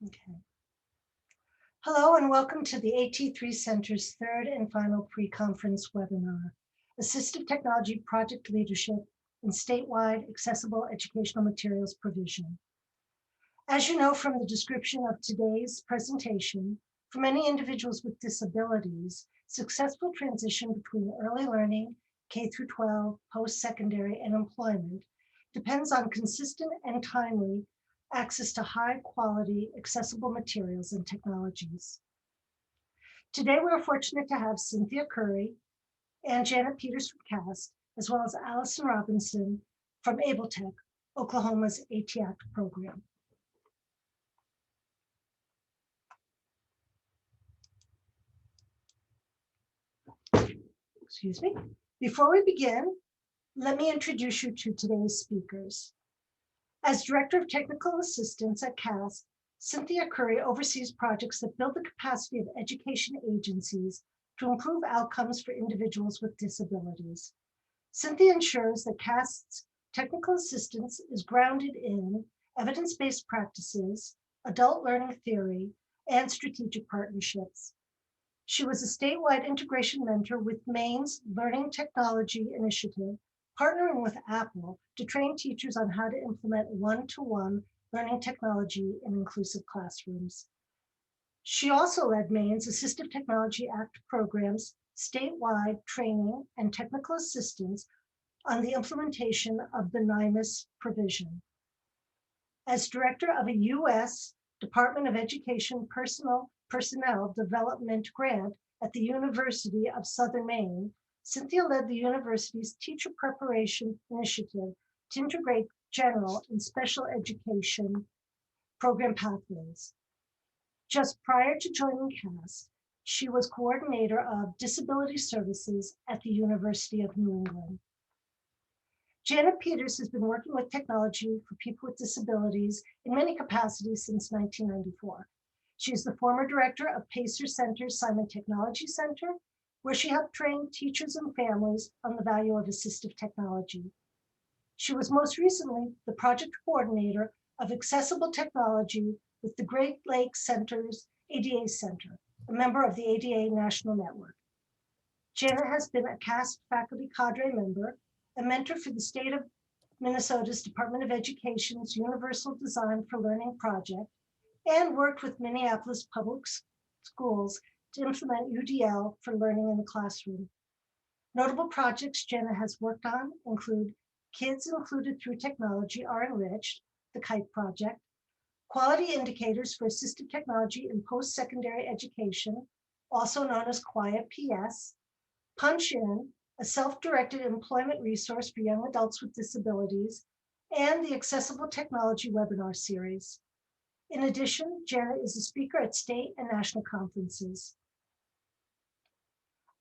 Okay. Hello and welcome to the AT3 Center's third and final pre-conference webinar, Assistive Technology Project Leadership in Statewide Accessible Educational Materials Provision. As you know from the description of today's presentation, for many individuals with disabilities, successful transition between early learning, K through 12, post-secondary, and employment depends on consistent and timely access to high quality, accessible materials and technologies. Today, we're fortunate to have Cynthia Curry and Janet Peters from CAST, as well as Allison Robinson from AbleTech, Oklahoma's AT3 program. Excuse me. Before we begin, let me introduce you to today's speakers. As Director of Technical Assistance at CAST, Cynthia Curry oversees projects that build the capacity of education agencies to improve outcomes for individuals with disabilities. Cynthia ensures that CAST's technical assistance is grounded in evidence-based practices, adult learning theory, and strategic partnerships. She was a statewide integration mentor with Maine's Learning Technology Initiative, partnering with Apple to train teachers on how to implement one-to-one learning technology in inclusive classrooms. She also led Maine's Assistive Technology Act program's statewide training and technical assistance on the implementation of the NIMUS provision. As director of a U.S. Department of Education Personnel Development grant at the University of Southern Maine, Cynthia led the university's teacher preparation initiative to integrate general and special education program pathways. Just prior to joining CAST, she was coordinator of disability services at the University of New England. Janet Peters has been working with technology for people with disabilities in many capacities since 1994. She is the former director of Pacer Center's Simon Technology Center, where she helped train teachers and families on the value of assistive technology. She was most recently the project coordinator of accessible technology with the Great Lakes Center's ADA Center, a member of the ADA National Network. Janet has been a CAST faculty cadre member, a mentor for the state of Minnesota's Department of Education's Universal Design for Learning project, and worked with Minneapolis Public Schools to implement UDL for learning in the classroom. Notable projects Janet has worked on include Kids Included Through Technology Are Enriched, the KITE project, Quality Indicators for Assistive Technology in Post-Secondary Education, also known as QUIET PS, Punch In, a self-directed employment resource for young adults with disabilities, and the Accessible Technology webinar series. In addition, Janet is a speaker at state and national conferences.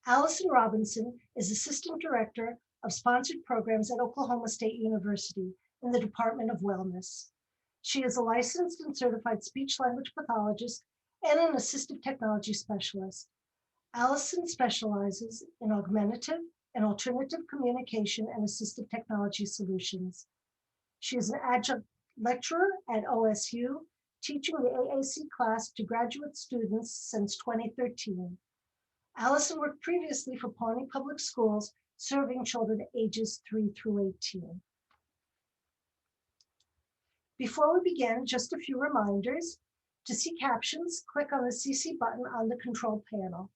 Allison Robinson is Assistant Director of Sponsored Programs at Oklahoma State University in the Department of Wellness. She is a licensed and certified speech-language pathologist and an assistive technology specialist. Allison specializes in augmentative and alternative communication and assistive technology solutions. She is an adjunct lecturer at OSU, teaching the AAC class to graduate students since 2013. Allison worked previously for Pawnee Public Schools, serving children ages 3 through 18. Before we begin, just a few reminders. To see captions, click on the CC button on the control panel.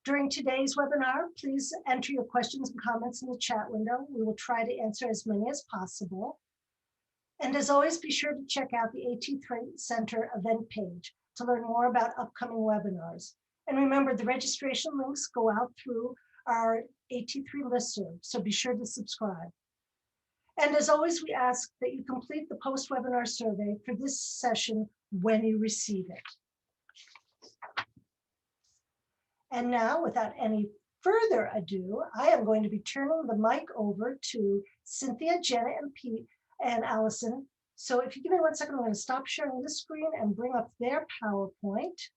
During today's webinar, please enter your questions and comments in the chat window. We will try to answer as many as possible. And as always, be sure to check out the AT3 Center event page to learn more about upcoming webinars. And remember, the registration links go out through our AT3 listserv, so be sure to subscribe. And as always, we ask that you complete the post-webinar survey for this session when you receive it. And now, without any further ado, I am going to be turning the mic over to Cynthia, Janet, and Pete, and Allison. So if you give me 1 second, I'm going to stop sharing this screen and bring up their PowerPoint.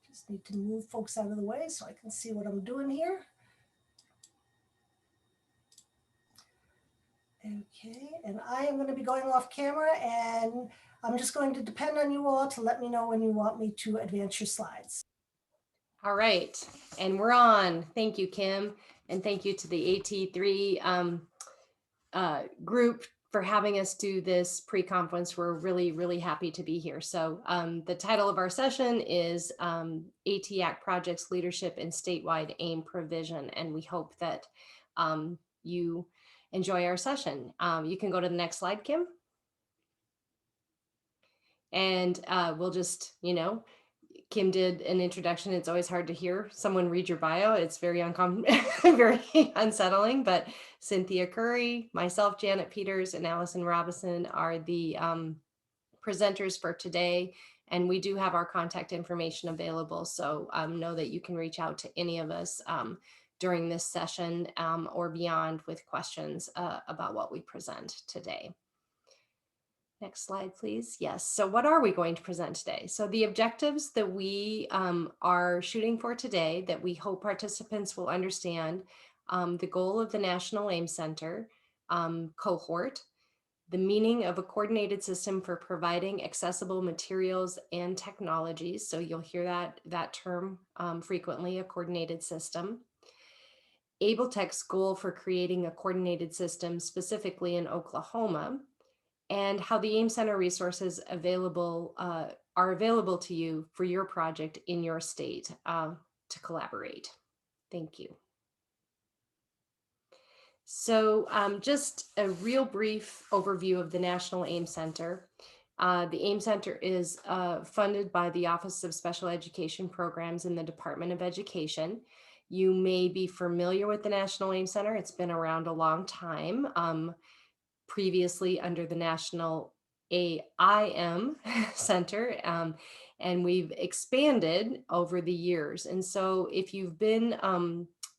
Just need to move folks out of the way so I can see what I'm doing here. Okay, and I am going to be going off camera, and I'm just going to depend on you all to let me know when you want me to advance your slides. All right, and we're on. Thank you, Kim, and thank you to the AT3 group for having us do this pre-conference. We're really, really happy to be here. So the title of our session is AT Act Projects Leadership and Statewide AIM Provision, and we hope that you enjoy our session. You can go to the next slide, Kim. And we'll just, Kim did an introduction. It's always hard to hear someone read your bio. It's very very unsettling, but Cynthia Curry, myself, Janet Peters, and Allison Robinson are the presenters for today. And we do have our contact information available. So know that you can reach out to any of us during this session or beyond with questions about what we present today. Next slide, please. Yes. So what are we going to present today? So the objectives that we are shooting for today that we hope participants will understand, the goal of the National AIM Center, Cohort, the meaning of a coordinated system for providing accessible materials and technologies. So you'll hear that term frequently, a coordinated system. AbleTech's goal for creating a coordinated system specifically in Oklahoma, and how the AIM Center resources are available to you for your project in your state to collaborate. Thank you. So just a real brief overview of the National AIM Center. The AIM Center is funded by the Office of Special Education Programs in the Department of Education. You may be familiar with the National AIM Center. It's been around a long time. Previously under the National AEM Center, and we've expanded over the years. And so if you've been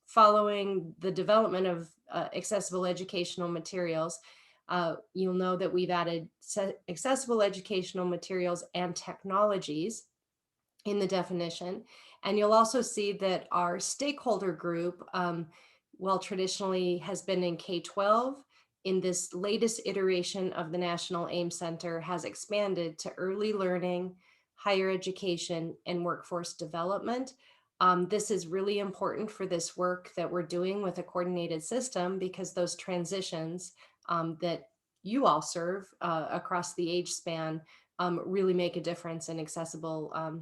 following the development of accessible educational materials, you'll know that we've added accessible educational materials and technologies in the definition. And you'll also see that our stakeholder group, well, traditionally has been in K-12, in this latest iteration of the National AIM Center has expanded to early learning, higher education, and workforce development. This is really important for this work that we're doing with a coordinated system, because those transitions that you all serve across the age span really make a difference in accessible,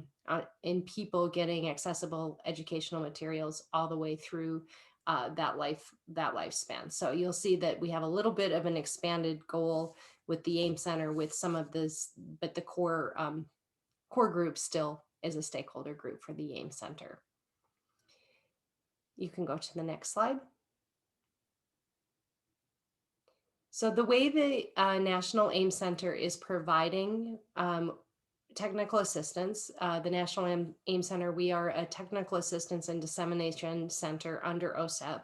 in people getting accessible educational materials all the way through that lifespan. So you'll see that we have a little bit of an expanded goal with the AIM Center with some of this, but the core group still is a stakeholder group for the AIM Center. You can go to the next slide. So the way the National AIM Center is providing technical assistance, the National AIM Center, we are a technical assistance and dissemination center under OSEP.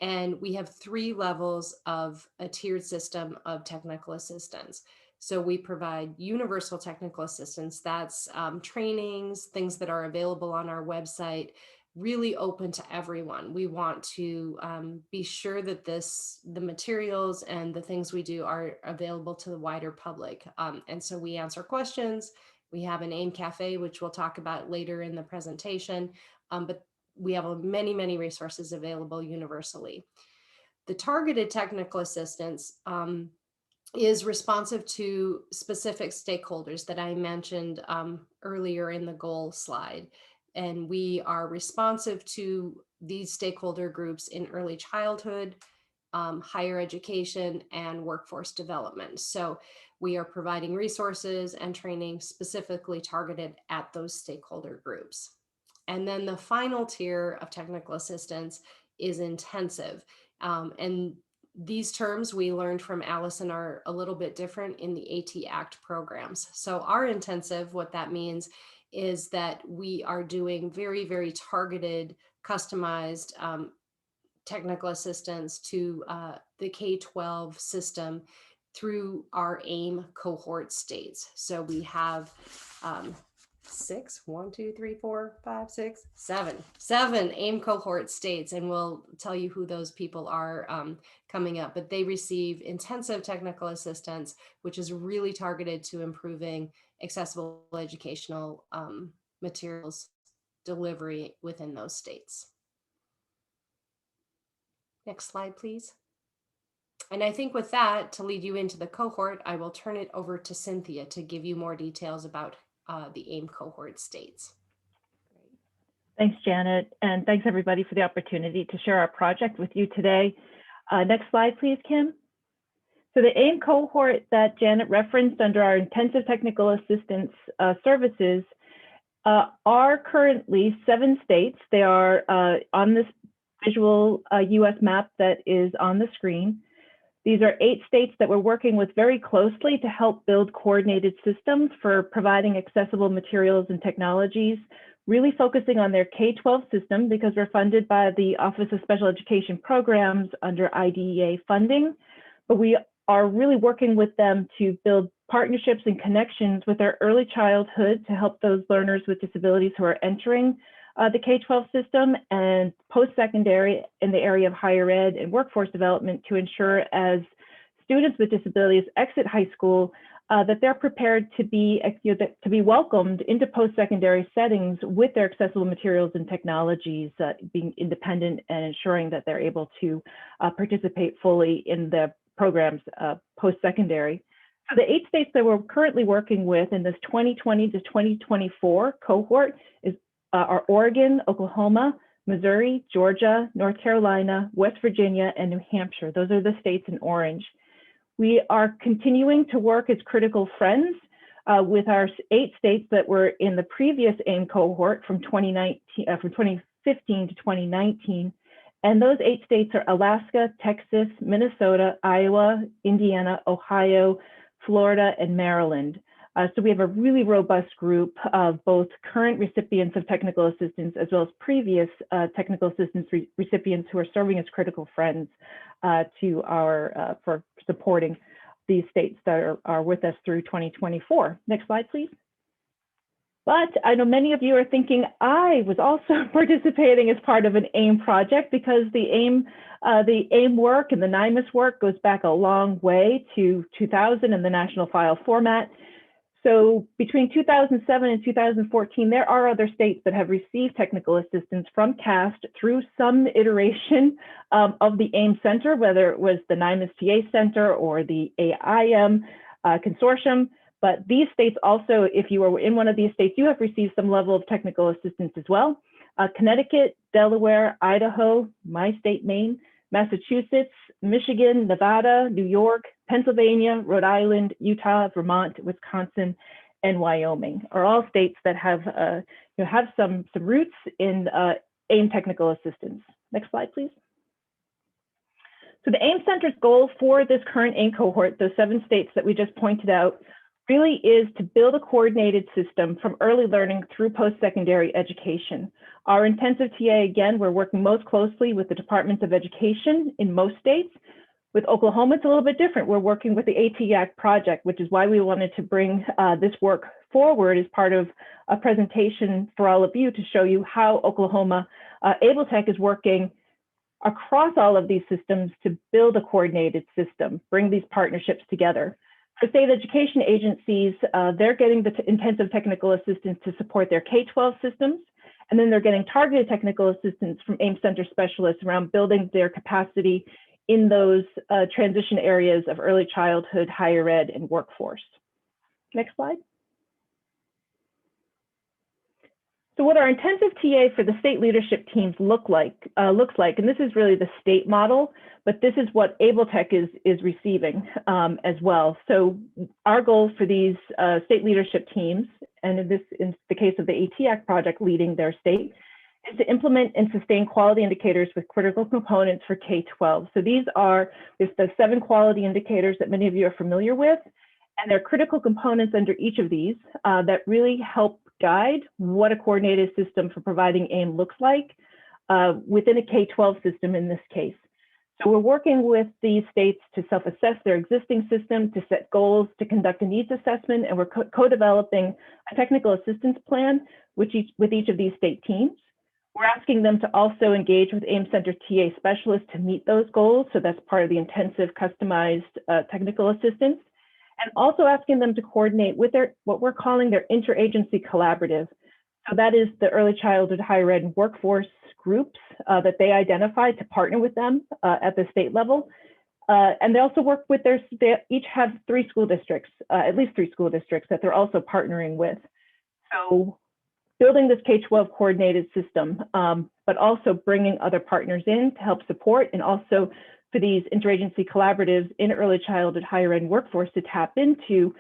And we have 3 levels of a tiered system of technical assistance. So we provide universal technical assistance. That's trainings, things that are available on our website, really open to everyone. We want to be sure that the materials and the things we do are available to the wider public. And so we answer questions. We have an AIM Cafe, which we'll talk about later in the presentation, but we have many, many resources available universally. The targeted technical assistance is responsive to specific stakeholders that I mentioned earlier in the goal slide. And we are responsive to these stakeholder groups in early childhood, higher education, and workforce development. So we are providing resources and training specifically targeted at those stakeholder groups. And then the final tier of technical assistance is intensive. And these terms we learned from Allison are a little bit different in the AT Act programs. So our intensive, what that means is that we are doing very, very targeted, customized technical assistance to the K-12 system through our AIM cohort states. So we have seven AIM cohort states, and we'll tell you who those people are coming up, but they receive intensive technical assistance, which is really targeted to improving accessible educational materials delivery within those states. Next slide, please. And I think with that, to lead you into the cohort, I will turn it over to Cynthia to give you more details about the AIM cohort states. Thanks, Janet, and thanks everybody for the opportunity to share our project with you today. Next slide, please, Kim. So the AIM cohort that Janet referenced under our intensive technical assistance services are currently 7 states. They are on this visual US map that is on the screen. These are 8 states that we're working with very closely to help build coordinated systems for providing accessible materials and technologies, really focusing on their K-12 system because we're funded by the Office of Special Education Programs under IDEA funding. But we are really working with them to build partnerships and connections with their early childhood to help those learners with disabilities who are entering the K-12 system, and post-secondary in the area of higher ed and workforce development to ensure as students with disabilities exit high school that they're prepared to be welcomed into post-secondary settings with their accessible materials and technologies, being independent and ensuring that they're able to participate fully in the programs post-secondary. So the 8 states that we're currently working with in this 2020 to 2024 cohort are Oregon, Oklahoma, Missouri, Georgia, North Carolina, West Virginia, and New Hampshire. Those are the states in orange. We are continuing to work as critical friends with our 8 states that were in the previous AIM cohort from 2015 to 2019. And those 8 states are Alaska, Texas, Minnesota, Iowa, Indiana, Ohio, Florida, and Maryland. So we have a really robust group of both current recipients of technical assistance as well as previous technical assistance recipients who are serving as critical friends for supporting these states that are with us through 2024. Next slide, please. But I know many of you are thinking I was also participating as part of an AIM project because the AIM work and the NIMUS work goes back a long way to 2000 and the national file format. So between 2007 and 2014, there are other states that have received technical assistance from CAST through some iteration of the AIM Center, whether it was the NIMUS TA Center or the AEM consortium. But these states also, if you are in one of these states, you have received some level of technical assistance as well. Connecticut, Delaware, Idaho, my state, Maine, Massachusetts, Michigan, Nevada, New York, Pennsylvania, Rhode Island, Utah, Vermont, Wisconsin, and Wyoming are all states that have some roots in AIM technical assistance. Next slide, please. So the AIM Center's goal for this current AIM cohort, those 7 states that we just pointed out, really is to build a coordinated system from early learning through post-secondary education. Our intensive TA, again, we're working most closely with the Departments of Education in most states. With Oklahoma, it's a little bit different. We're working with the AT3 project, which is why we wanted to bring this work forward as part of a presentation for all of you to show you how Oklahoma AbleTech is working across all of these systems to build a coordinated system, bring these partnerships together. For state education agencies, they're getting the intensive technical assistance to support their K-12 systems, and then they're getting targeted technical assistance from AIM Center specialists around building their capacity in those transition areas of early childhood, higher ed, and workforce. Next slide. So what our intensive TA for the state leadership teams looks like, and this is really the state model, but this is what AbleTech is receiving as well. So our goal for these state leadership teams, and in the case of the AT3 project leading their state, is to implement and sustain quality indicators with critical components for K-12. So these are the 7 quality indicators that many of you are familiar with, and they're critical components under each of these that really help guide what a coordinated system for providing AIM looks like within a K-12 system in this case. So we're working with these states to self-assess their existing system, to set goals, to conduct a needs assessment, and we're co-developing a technical assistance plan with each of these state teams. We're asking them to also engage with AIM Center TA specialists to meet those goals. So that's part of the intensive customized technical assistance. And also asking them to coordinate with what we're calling their interagency collaborative. So that is the early childhood higher ed workforce groups that they identified to partner with them at the state level. And they also work with they each have three school districts, at least three school districts that they're also partnering with. So building this K-12 coordinated system, but also bringing other partners in to help support, and also for these interagency collaboratives in early childhood higher ed workforce to tap into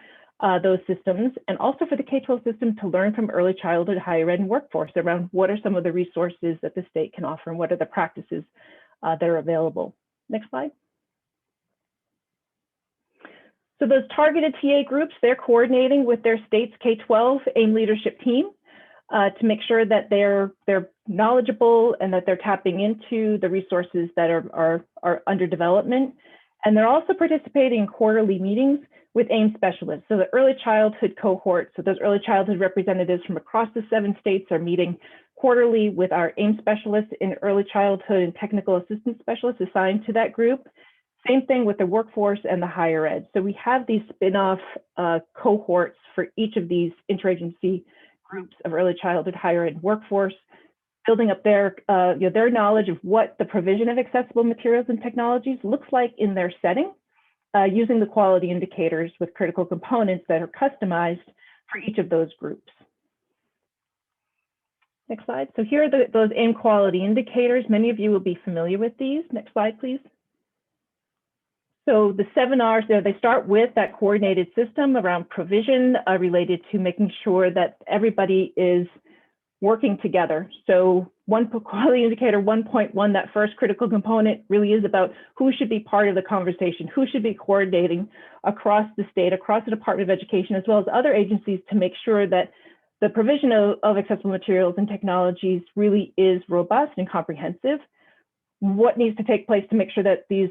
those systems, and also for the K-12 system to learn from early childhood higher ed and workforce around what are some of the resources that the state can offer and what are the practices that are available. Next slide. So those targeted TA groups, they're coordinating with their state's K-12 AIM leadership team to make sure that they're knowledgeable and that they're tapping into the resources that are under development. And they're also participating in quarterly meetings with AIM specialists. So the early childhood cohort, so those early childhood representatives from across the 7 states are meeting quarterly with our AIM specialists and early childhood and technical assistance specialists assigned to that group. Same thing with the workforce and the higher ed. So we have these spin-off cohorts for each of these interagency groups of early childhood higher ed workforce, building up their knowledge of what the provision of accessible materials and technologies looks like in their setting, using the quality indicators with critical components that are customized for each of those groups. Next slide. So here are those AIM quality indicators. Many of you will be familiar with these. Next slide, please. So the 7 R's there, they start with that coordinated system around provision related to making sure that everybody is working together. So one quality indicator 1.1, that first critical component really is about who should be part of the conversation, who should be coordinating across the state, across the Department of Education, as well as other agencies to make sure that the provision of accessible materials and technologies really is robust and comprehensive. What needs to take place to make sure that these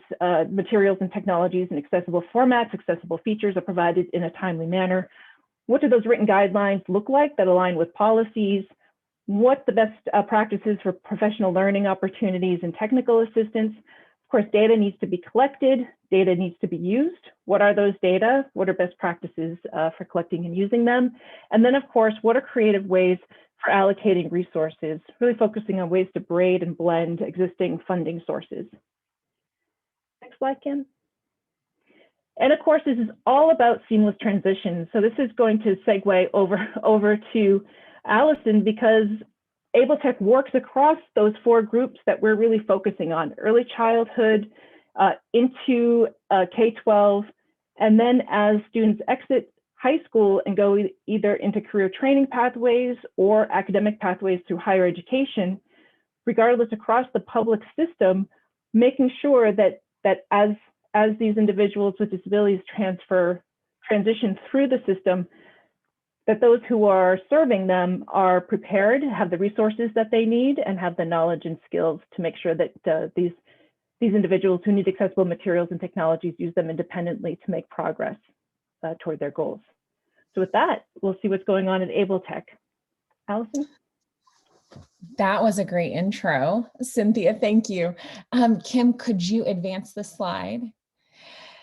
materials and technologies and accessible formats, accessible features are provided in a timely manner? What do those written guidelines look like that align with policies? What the best practices for professional learning opportunities and technical assistance? Of course, data needs to be collected, data needs to be used. What are those data? What are best practices for collecting and using them? And then, of course, what are creative ways for allocating resources, really focusing on ways to braid and blend existing funding sources. Next slide, Kim. And of course, this is all about seamless transition. So this is going to segue over to Allison, because Able Tech works across those 4 groups that we're really focusing on: early childhood into K-12, and then as students exit high school and go either into career training pathways or academic pathways through higher education, regardless across the public system, making sure that as these individuals with disabilities transition through the system, that those who are serving them are prepared, have the resources that they need, and have the knowledge and skills to make sure that these individuals who need accessible materials and technologies use them independently to make progress toward their goals. So with that, we'll see what's going on at Able Tech. Allison? That was a great intro, Cynthia, thank you. Kim, could you advance the slide?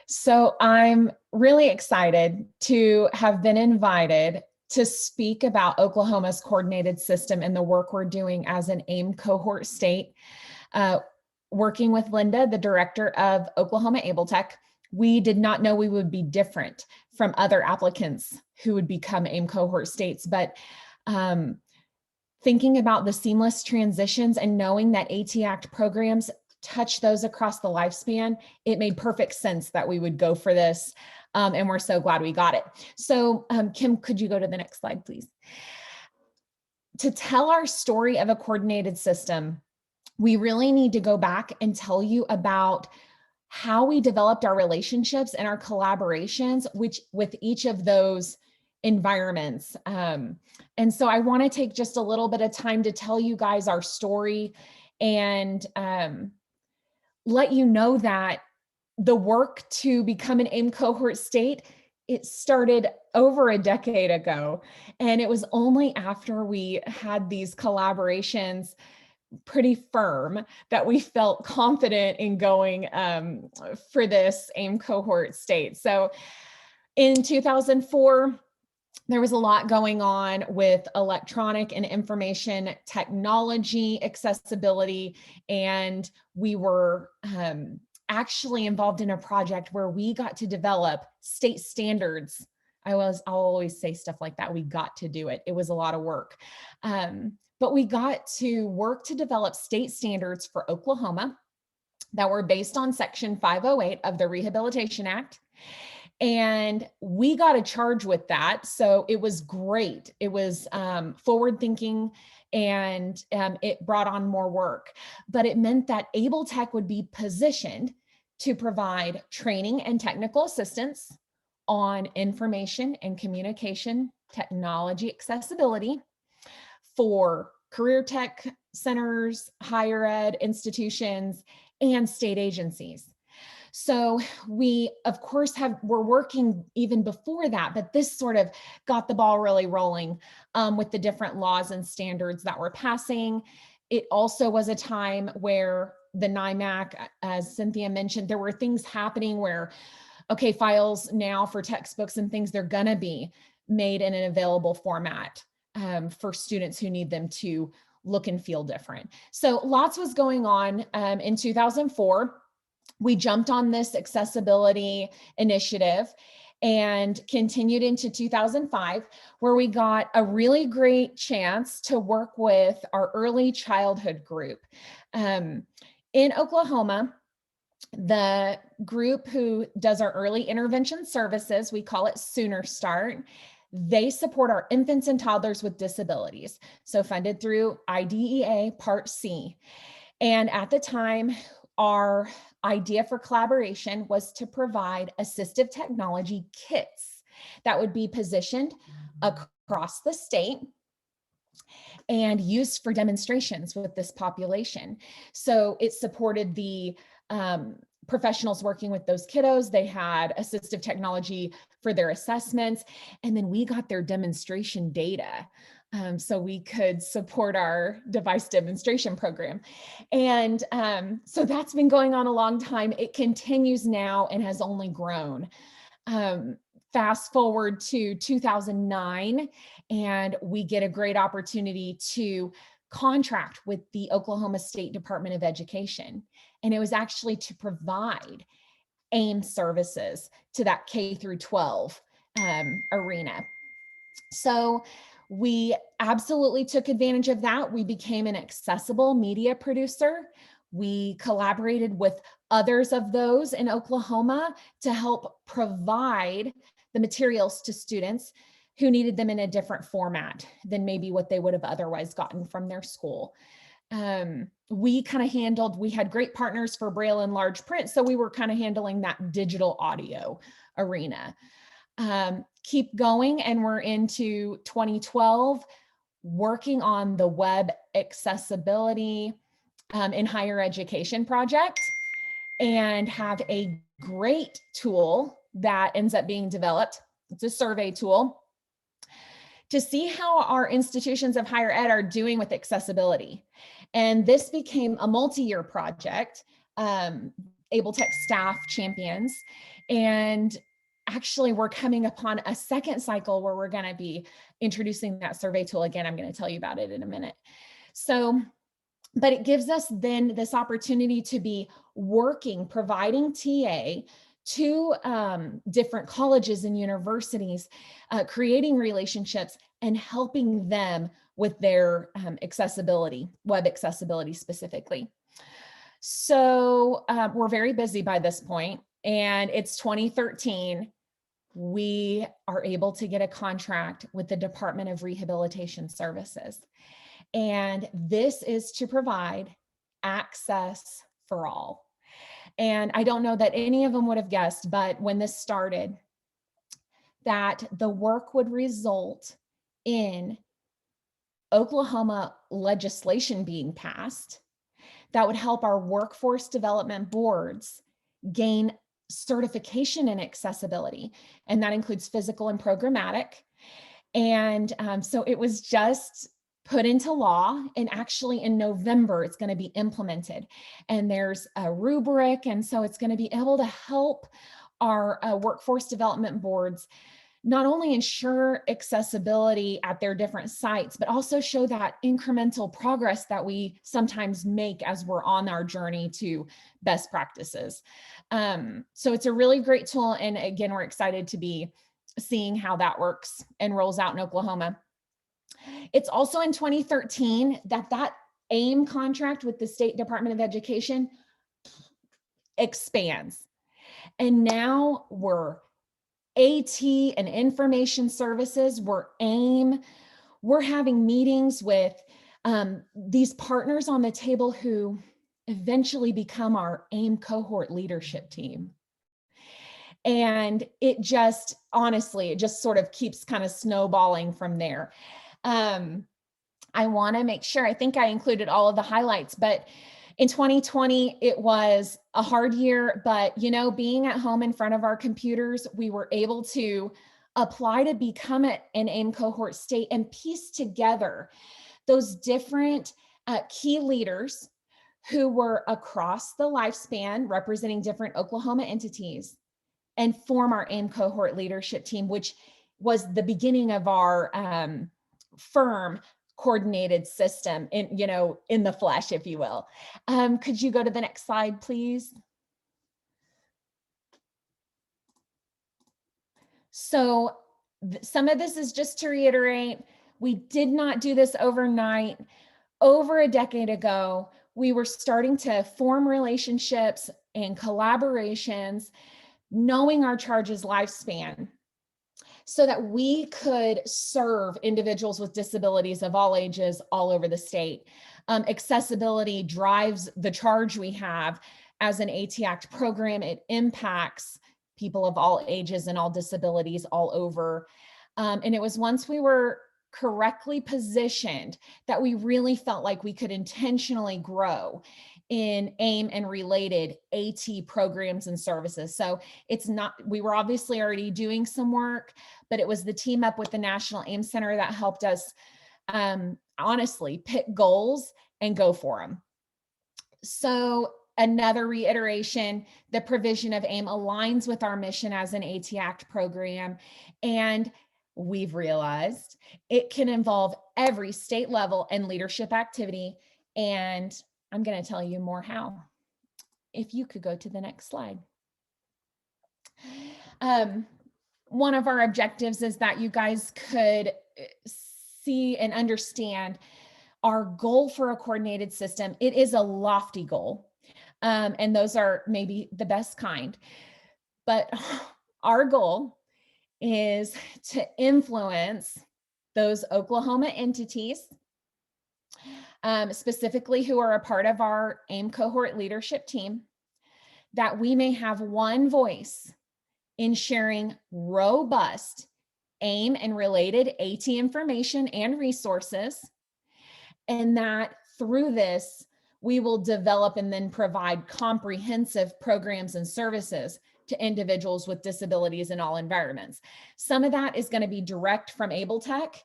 So I'm really excited to have been invited to speak about Oklahoma's coordinated system and the work we're doing as an AIM cohort state. Working with Linda, the director of Oklahoma Able Tech, we did not know we would be different from other applicants who would become AIM cohort states, but thinking about the seamless transitions and knowing that AT Act programs touch those across the lifespan, it made perfect sense that we would go for this. And we're so glad we got it. So Kim, could you go to the next slide, please? To tell our story of a coordinated system, we really need to go back and tell you about how we developed our relationships and our collaborations with each of those environments. And so I want to take just a little bit of time to tell you guys our story and let you know that the work to become an AIM cohort state, it started over a decade ago. And it was only after we had these collaborations pretty firm that we felt confident in going for this AIM cohort state. So in 2004, there was a lot going on with electronic and information technology accessibility, and we were actually involved in a project where we got to develop state standards. I'll always say stuff like that. We got to do it. It was a lot of work. But we got to work to develop state standards for Oklahoma that were based on Section 508 of the Rehabilitation Act. And we got a charge with that. So it was great. It was forward thinking, and it brought on more work. But it meant that Able Tech would be positioned to provide training and technical assistance on information and communication technology accessibility for career tech centers, higher ed institutions, and state agencies. So we, of course, were working even before that, but this sort of got the ball really rolling with the different laws and standards that were passing. It also was a time where the NIMAC, as Cynthia mentioned, there were things happening where, okay, files now for textbooks and things, they're gonna be made in an available format for students who need them to look and feel different. So lots was going on in 2004. We jumped on this accessibility initiative and continued into 2005, where we got a really great chance to work with our early childhood group. In Oklahoma, the group who does our early intervention services, we call it Sooner Start, they support our infants and toddlers with disabilities, so funded through IDEA Part C. And at the time, our idea for collaboration was to provide assistive technology kits that would be positioned across the state and used for demonstrations with this population. So it supported the professionals working with those kiddos. They had assistive technology for their assessments, and then we got their demonstration data. So we could support our device demonstration program. And so that's been going on a long time. It continues now and has only grown. Fast forward to 2009, and we get a great opportunity to contract with the Oklahoma State Department of Education. And it was actually to provide AIM services to that K through 12 arena. So we absolutely took advantage of that. We became an accessible media producer. We collaborated with others of those in Oklahoma to help provide the materials to students who needed them in a different format than maybe what they would have otherwise gotten from their school. We kind of handled, we had great partners for Braille and large print, so we were kind of handling that digital audio arena. Keep going, and we're into 2012, working on the web accessibility in higher education project, and have a great tool that ends up being developed. It's a survey tool to see how our institutions of higher ed are doing with accessibility. And this became a multi-year project, Able Tech staff champions, and actually we're coming upon a second cycle where we're going to be introducing that survey tool again. I'm going to tell you about it in a minute. So, but it gives us then this opportunity to be working, providing TA to different colleges and universities, creating relationships and helping them with their accessibility, web accessibility specifically. So we're very busy by this point, and it's 2013. We are able to get a contract with the Department of Rehabilitation Services. And this is to provide access for all. And I don't know that any of them would have guessed, but when this started, that the work would result in Oklahoma legislation being passed that would help our workforce development boards gain certification in accessibility. And that includes physical and programmatic. And so it was just put into law, and actually in November, it's going to be implemented. And there's a rubric. And so it's going to be able to help our workforce development boards not only ensure accessibility at their different sites, but also show that incremental progress that we sometimes make as we're on our journey to best practices. So it's a really great tool. And again, we're excited to be seeing how that works and rolls out in Oklahoma. It's also in 2013 that AIM contract with the State Department of Education expands. And now we're AT and information services, we're AIM. We're having meetings with these partners on the table who eventually become our AIM cohort leadership team. And it just, honestly, it just sort of keeps kind of snowballing from there. I want to make sure, I think I included all of the highlights, but in 2020, it was a hard year, but being at home in front of our computers, we were able to apply to become an AIM cohort state and piece together those different key leaders who were across the lifespan representing different Oklahoma entities and form our AIM cohort leadership team, which was the beginning of our firm coordinated system in the flesh, if you will. Could you go to the next slide, please? So some of this is just to reiterate, we did not do this overnight. Over a decade ago, we were starting to form relationships and collaborations, knowing our charge's lifespan, so that we could serve individuals with disabilities of all ages all over the state. Accessibility drives the charge we have as an AT Act program. It impacts people of all ages and all disabilities all over. And it was once we were correctly positioned that we really felt like we could intentionally grow in AIM and related AT programs and services. So it's not, we were obviously already doing some work, but it was the team up with the National AIM Center that helped us honestly pick goals and go for them. So another reiteration, the provision of AIM aligns with our mission as an AT Act program, and we've realized it can involve every state level and leadership activity, and I'm going to tell you more how. If you could go to the next slide. One of our objectives is that you guys could see and understand our goal for a coordinated system. It is a lofty goal, and those are maybe the best kind. But our goal is to influence those Oklahoma entities, specifically who are a part of our AIM cohort leadership team, that we may have one voice in sharing robust AIM and related AT information and resources, and that through this, we will develop and then provide comprehensive programs and services to individuals with disabilities in all environments. Some of that is going to be direct from AbleTech,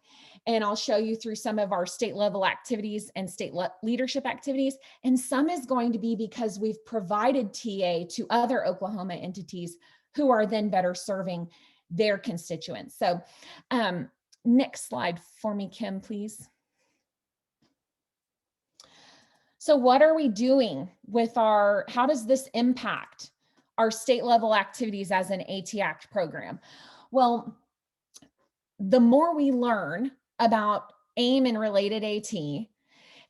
and I'll show you through some of our state level activities and state leadership activities. And some is going to be because we've provided TA to other Oklahoma entities who are then better serving their constituents. So next slide for me, Kim, please. So what are we doing with how does this impact our state level activities as an AT Act program? Well, the more we learn about AIM and related AT,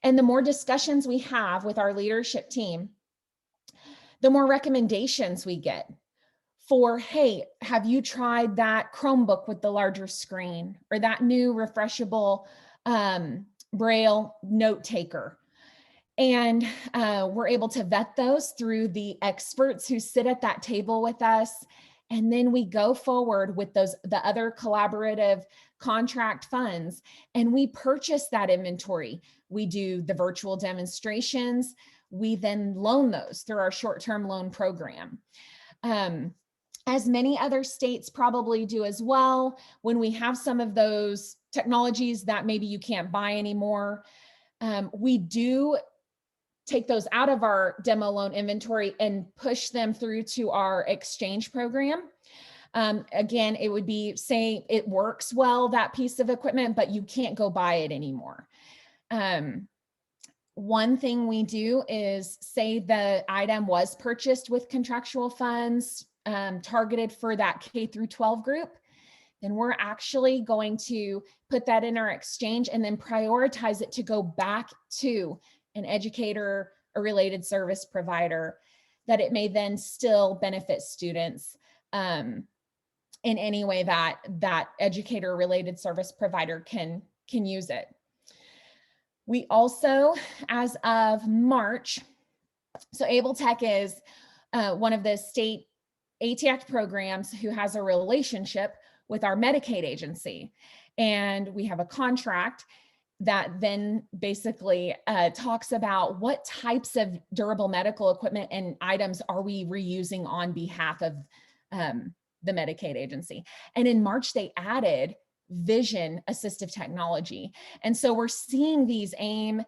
and the more discussions we have with our leadership team, the more recommendations we get for, hey, have you tried that Chromebook with the larger screen, or that new refreshable Braille note taker? And we're able to vet those through the experts who sit at that table with us. And then we go forward with the other collaborative contract funds, and we purchase that inventory. We do the virtual demonstrations. we then loan those through our short-term loan program. As many other states probably do as well, when we have some of those technologies that maybe you can't buy anymore, we do take those out of our demo loan inventory and push them through to our exchange program. Again, it would be, say it works well, that piece of equipment, but you can't go buy it anymore. One thing we do is, say the item was purchased with contractual funds targeted for that K through 12 group, then we're actually going to put that in our exchange and then prioritize it to go back to an educator or related service provider, that it may then still benefit students in any way that that educator or related service provider can use it. We also, as of March, so Able Tech is one of the state AT Act programs who has a relationship with our Medicaid agency. And we have a contract that then basically talks about what types of durable medical equipment and items are we reusing on behalf of the Medicaid agency. And in March, they added vision assistive technology. And so we're seeing these AIM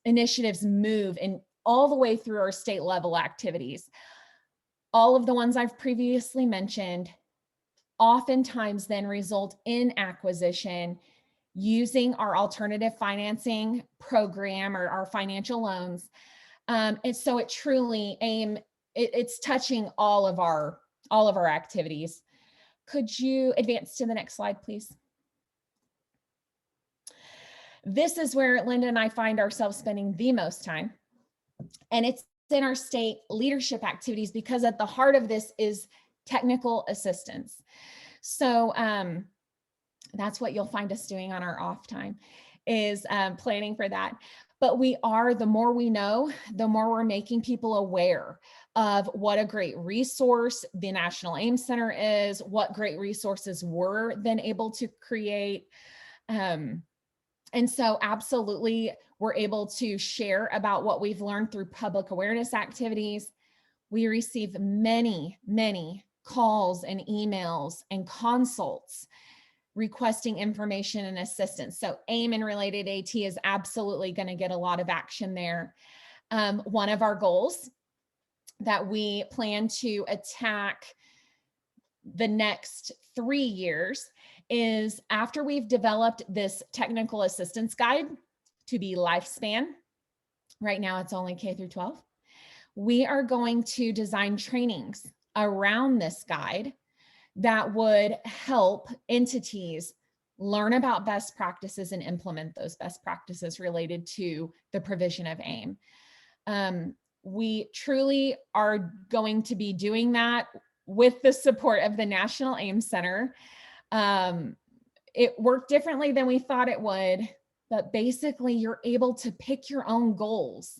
initiatives move in all the way through our state level activities. All of the ones I've previously mentioned oftentimes then result in acquisition using our alternative financing program or our financial loans. And so it truly it's touching all of our activities. Could you advance to the next slide, please? This is where Linda and I find ourselves spending the most time. And it's in our state leadership activities, because at the heart of this is technical assistance. So that's what you'll find us doing on our off time, is planning for that. But we are, the more we know, the more we're making people aware of what a great resource the National AIM Center is, what great resources we're then able to create. And so absolutely, we're able to share about what we've learned through public awareness activities. We receive many, many calls and emails and consults requesting information and assistance. So AIM and related AT is absolutely going to get a lot of action there. One of our goals that we plan to attack the next 3 years is, after we've developed this technical assistance guide to be lifespan, right now it's only K through 12, we are going to design trainings around this guide that would help entities learn about best practices and implement those best practices related to the provision of AIM. We truly are going to be doing that with the support of the National AIM Center. It worked differently than we thought it would, but basically you're able to pick your own goals.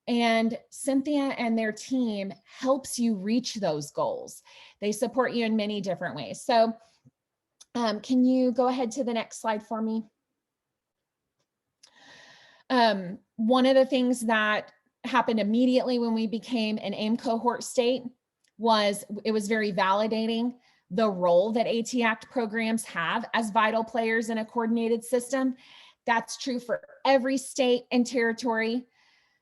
And Cynthia and their team helps you reach those goals. They support you in many different ways. So can you go ahead to the next slide for me? One of the things that happened immediately when we became an AIM cohort state was, it was very validating the role that AT Act programs have as vital players in a coordinated system. That's true for every state and territory.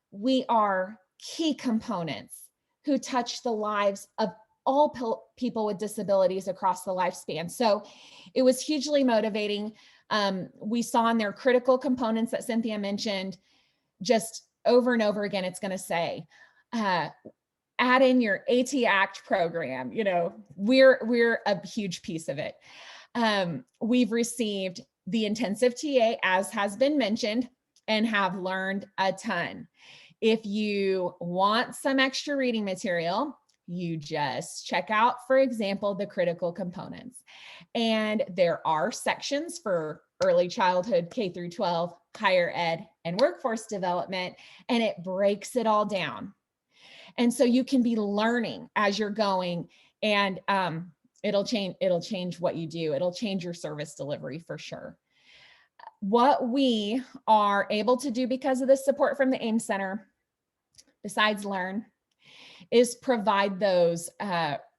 We are key components who touch the lives of all people with disabilities across the lifespan. So it was hugely motivating. We saw in their critical components that Cynthia mentioned, just over and over again, it's going to say, add in your AT Act program. You know, we're a huge piece of it. We've received the intensive TA, as has been mentioned, and have learned a ton. If you want some extra reading material, you just check out, for example, the critical components. And there are sections for early childhood, K through 12, higher ed, and workforce development, and it breaks it all down. And so you can be learning as you're going, and it'll change what you do. It'll change your service delivery for sure. what we are able to do because of the support from the AIM Center, besides learn, is provide those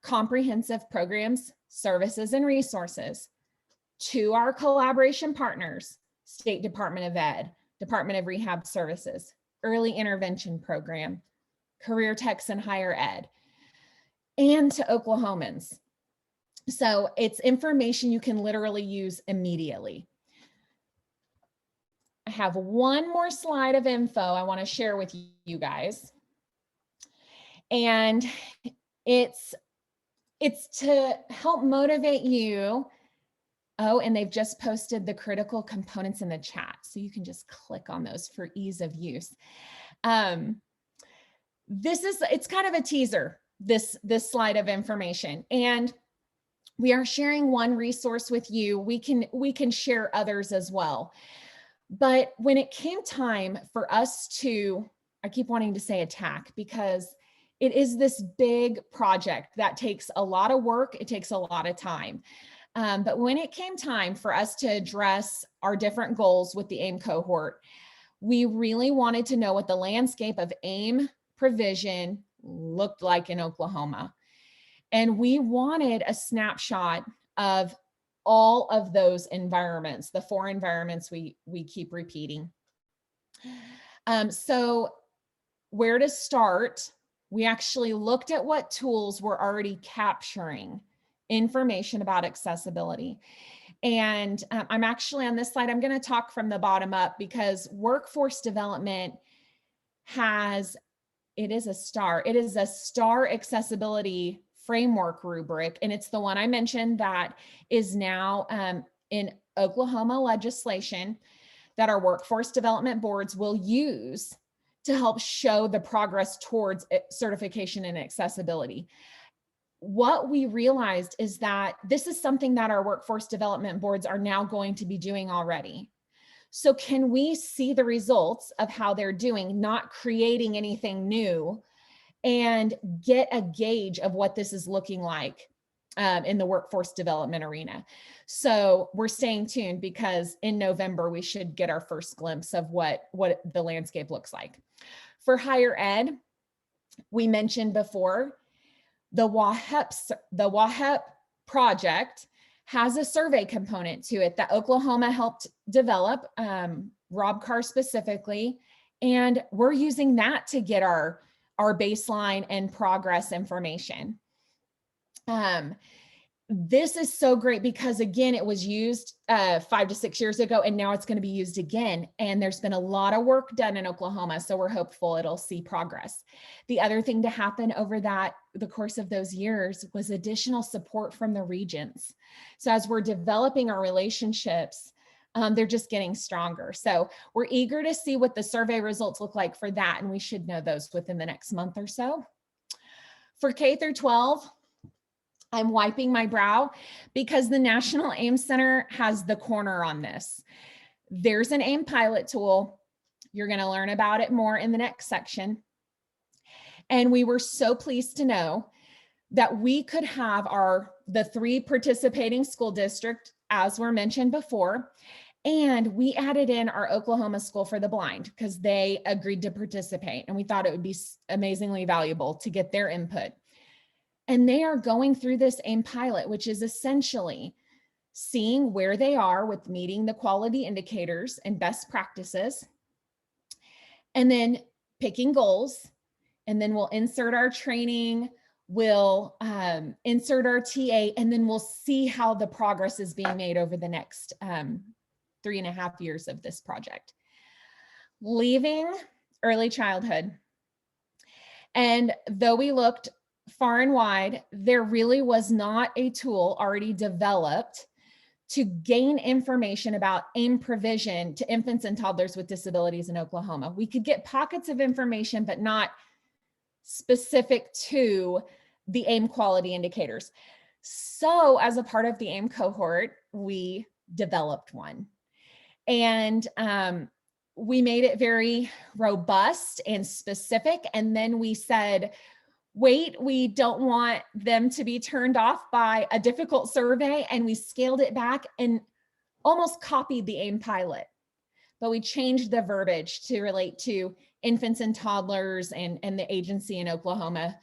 comprehensive programs, services, and resources to our collaboration partners, State Department of Ed, Department of Rehab Services, Early Intervention Program, Career Techs and Higher Ed, and to Oklahomans. So it's information you can literally use immediately. I have one more slide of info I want to share with you guys. And it's to help motivate you. Oh, and they've just posted the critical components in the chat, so you can just click on those for ease of use. It's kind of a teaser, this slide of information, and we are sharing one resource with you. We can share others as well. But when it came time for us to, I keep wanting to say attack, because it is this big project that takes a lot of work. It takes a lot of time. But when it came time for us to address our different goals with the AIM cohort, we really wanted to know what the landscape of AIM provision looked like in Oklahoma. And we wanted a snapshot of all of those environments, the 4 environments we keep repeating. So where to start? We actually looked at what tools were already capturing information about accessibility. And I'm actually on this slide, I'm going to talk from the bottom up, because workforce development it is a STAR accessibility framework rubric. And it's the one I mentioned that is now in Oklahoma legislation that our workforce development boards will use to help show the progress towards certification and accessibility. What we realized is that this is something that our workforce development boards are now going to be doing already. So can we see the results of how they're doing, not creating anything new, and get a gauge of what this is looking like in the workforce development arena? So we're staying tuned, because in November, we should get our first glimpse of what the landscape looks like. For higher ed, we mentioned before, the WAHEP project has a survey component to it that Oklahoma helped develop, Rob Carr specifically, and we're using that to get our baseline and progress information. This is so great because, again, it was used 5 to 6 years ago, and now it's going to be used again. And there's been a lot of work done in Oklahoma, so we're hopeful it'll see progress. The other thing to happen over the course of those years was additional support from the regions. So as we're developing our relationships, they're just getting stronger. So we're eager to see what the survey results look like for that, and we should know those within the next month or so. For K through 12, I'm wiping my brow because the National AIM Center has the corner on this. There's an AIM pilot tool. You're going to learn about it more in the next section. And we were so pleased to know that we could have the 3 participating school districts, as were mentioned before, and we added in our Oklahoma School for the Blind because they agreed to participate, and we thought it would be amazingly valuable to get their input. And they are going through this AIM pilot, which is essentially seeing where they are with meeting the quality indicators and best practices, and then picking goals. And then we'll insert our training, we'll insert our TA, and then we'll see how the progress is being made over the next 3.5 years of this project. Leaving early childhood. And though we looked far and wide, there really was not a tool already developed to gain information about AIM provision to infants and toddlers with disabilities in Oklahoma. We could get pockets of information, but not specific to the AIM quality indicators. So as a part of the AIM cohort, we developed one. And we made it very robust and specific. And then we said, wait, we don't want them to be turned off by a difficult survey. And we scaled it back. And almost copied the AIM pilot, but we changed the verbiage to relate to infants and toddlers and the agency in Oklahoma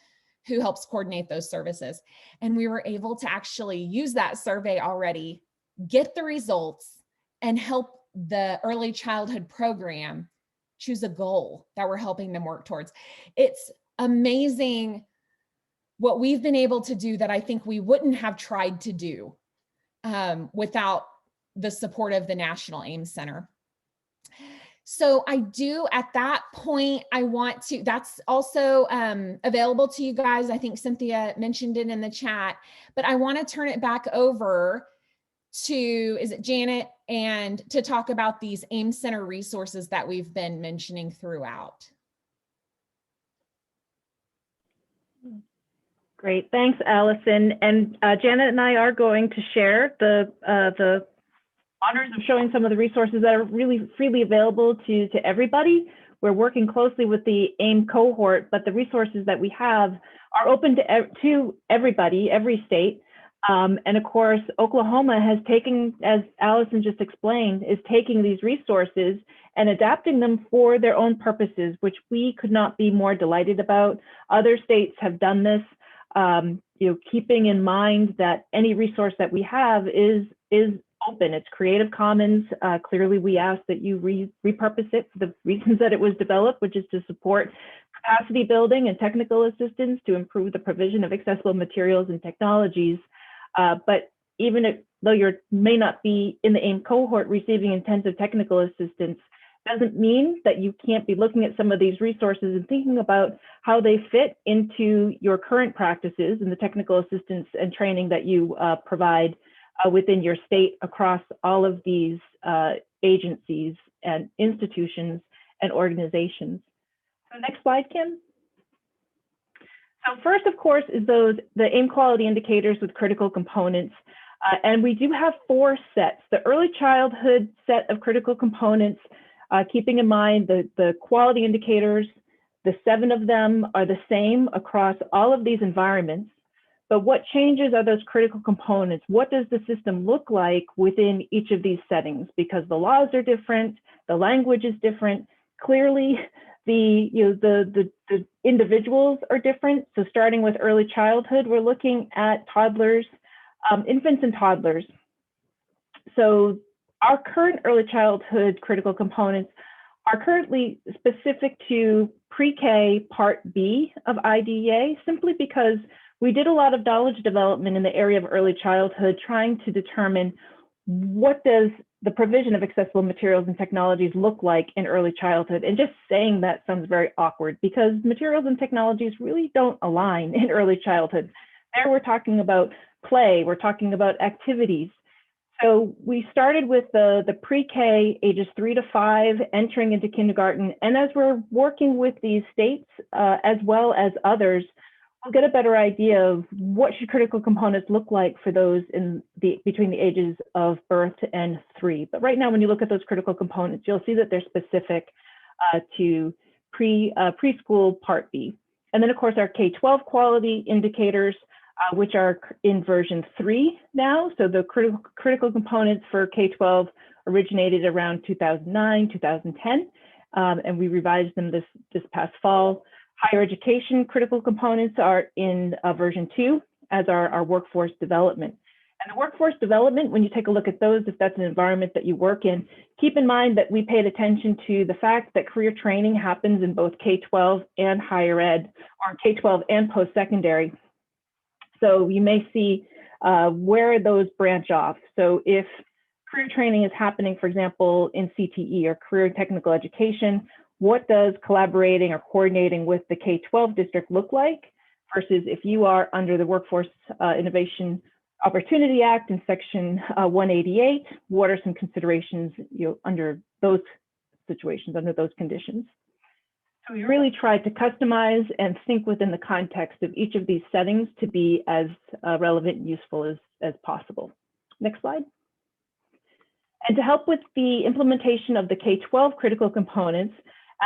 who helps coordinate those services. And we were able to actually use that survey already, get the results, and help the early childhood program choose a goal that we're helping them work towards. It's amazing what we've been able to do that I think we wouldn't have tried to do without the support of the National AIM Center. So I do, at that point, I want to, that's also available to you guys. I think Cynthia mentioned it in the chat, but I want to turn it back over to, is it Janet, and to talk about these AIM Center resources that we've been mentioning throughout. Great, thanks, Allison. And Janet and I are going to share the honors of showing some of the resources that are really freely available to everybody. We're working closely with the AIM cohort, but the resources that we have are open to everybody, every state. And of course, Oklahoma has taken, as Allison just explained, is taking these resources and adapting them for their own purposes, which we could not be more delighted about. Other states have done this, keeping in mind that any resource that we have is open. It's Creative Commons. Clearly, we ask that you repurpose it for the reasons that it was developed, which is to support capacity building and technical assistance to improve the provision of accessible materials and technologies. But even though you may not be in the AIM cohort receiving intensive technical assistance, doesn't mean that you can't be looking at some of these resources and thinking about how they fit into your current practices and the technical assistance and training that you provide within your state across all of these agencies and institutions and organizations. So next slide, Kim. So first, of course, is the AIM quality indicators with critical components. And we do have 4 sets. The early childhood set of critical components, keeping in mind the quality indicators, the 7 of them are the same across all of these environments. But what changes are those critical components? What does the system look like within each of these settings? Because the laws are different, the language is different. Clearly, the individuals are different. So starting with early childhood, we're looking at toddlers, infants and toddlers. So our current early childhood critical components are currently specific to pre-K Part B of IDEA, simply because we did a lot of knowledge development in the area of early childhood, trying to determine what does the provision of accessible materials and technologies look like in early childhood. And just saying that sounds very awkward because materials and technologies really don't align in early childhood. There we're talking about play, we're talking about activities. So we started with the pre-K ages 3 to 5 entering into kindergarten. And as we're working with these states, as well as others, we'll get a better idea of what should critical components look like for those between the ages of birth and 3. But right now, when you look at those critical components, you'll see that they're specific to preschool Part B. And then of course, our K-12 quality indicators, which are in version 3 now. So the critical components for K-12 originated around 2009, 2010, and we revised them this past fall. Higher education critical components are in version 2, as are our workforce development. And the workforce development, when you take a look at those, if that's an environment that you work in, keep in mind that we paid attention to the fact that career training happens in both K-12 and higher ed, or K-12 and post-secondary. So you may see where those branch off. So if career training is happening, for example, in CTE or career and technical education, what does collaborating or coordinating with the K-12 district look like versus if you are under the Workforce Innovation Opportunity Act in Section 188, what are some considerations under those situations, under those conditions? So we really tried to customize and think within the context of each of these settings to be as relevant and useful as possible. Next slide. And to help with the implementation of the K-12 critical components,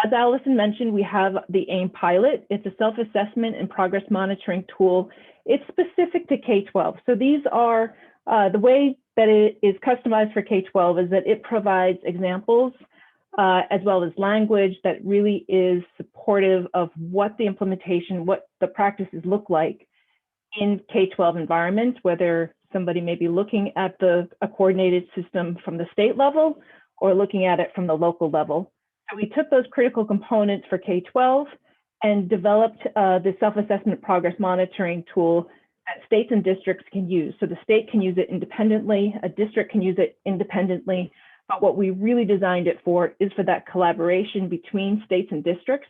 as Allison mentioned, we have the AIM pilot. It's a self-assessment and progress monitoring tool. It's specific to K-12. So these are the way that it is customized for K-12 is that it provides examples as well as language that really is supportive of what the implementation, what the practices look like in K-12 environments, whether somebody may be looking at a coordinated system from the state level or looking at it from the local level. So we took those critical components for K-12 and developed the self-assessment progress monitoring tool that states and districts can use. So the state can use it independently, a district can use it independently, but what we really designed it for is for that collaboration between states and districts